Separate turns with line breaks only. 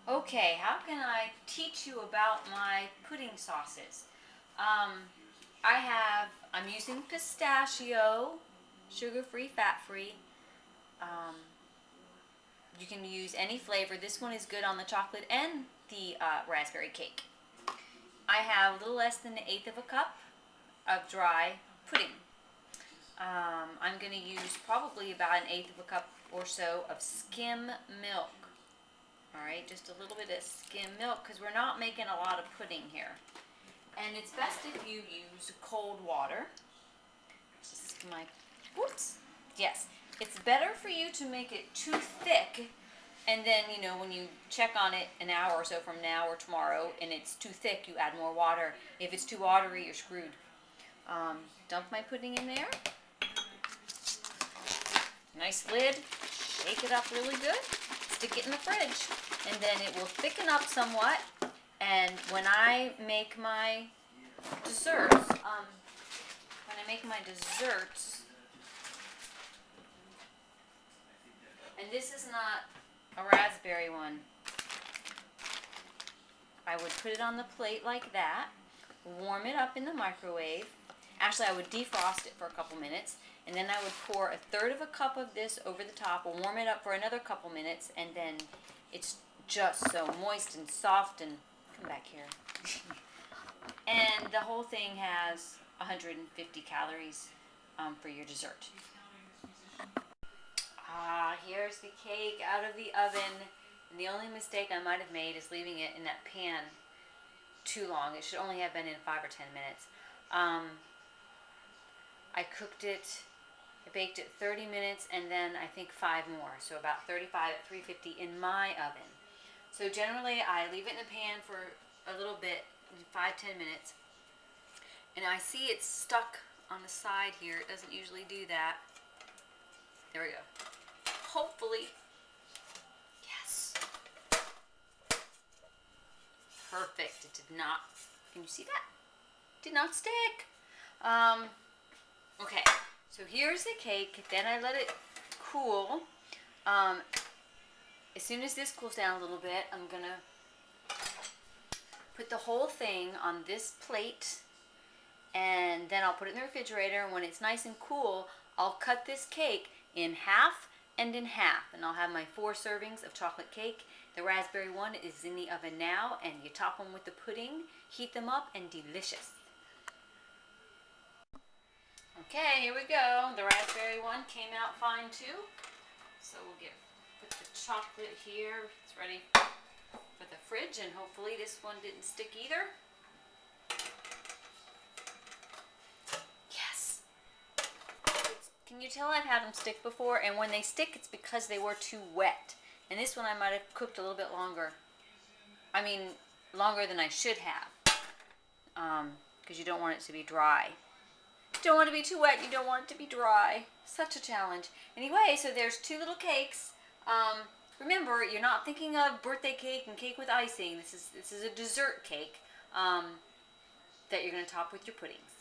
Okay, how can I teach you about my pudding sauces? I'm using pistachio, sugar-free, fat-free. Um, you can use any flavor. This one is good on the chocolate and the raspberry cake. I have a little less than 1/8 of a cup of dry pudding. I'm going to use probably about 1/8 of a cup or so of skim milk. Alright, just a little bit of skim milk because we're not making a lot of pudding here. And it's best if you use cold water. Yes, it's better for you to make it too thick, and then, when you check on it an hour or so from now or tomorrow and it's too thick, you add more water. If it's too watery, you're screwed. Dump my pudding in there. Nice lid. Shake it up really good. Stick it in the fridge, and then it will thicken up somewhat. And when I make my desserts, and this is not a raspberry one, I would put it on the plate like that, warm it up in the microwave. Actually, I would defrost it for a couple minutes, and then I would pour 1/3 of a cup of this over the top, warm it up for another couple minutes, and then it's just so moist and soft. And come back here. And the whole thing has 150 calories for your dessert. Here's the cake out of the oven. And the only mistake I might have made is leaving it in that pan too long. It should only have been in 5 or 10 minutes. I baked it 30 minutes, and then I think 5 more. So about 35 at 350 in my oven. So generally I leave it in the pan for a little bit, 5-10 minutes. And I see it's stuck on the side here. It doesn't usually do that. There we go. Hopefully. Yes. Perfect. It did not. Can you see that? Did not stick. Okay. So here's the cake. Then I let it cool. As soon as this cools down a little bit, I'm going to put the whole thing on this plate, and then I'll put it in the refrigerator, and when it's nice and cool, I'll cut this cake in half and in half, and I'll have my 4 servings of chocolate cake. The raspberry one is in the oven now, and you top them with the pudding, heat them up, and delicious. Okay, here we go. The raspberry one came out fine too. So we'll put the chocolate here. It's ready for the fridge, and hopefully this one didn't stick either. Yes. Can you tell I've had them stick before? And when they stick, it's because they were too wet. And this one I might have cooked a little bit longer. I mean, longer than I should have. Because you don't want it to be dry. You don't want it to be too wet. You don't want it to be dry. Such a challenge. Anyway, so there's 2 little cakes. Remember, you're not thinking of birthday cake and cake with icing. This is a dessert cake that you're going to top with your puddings.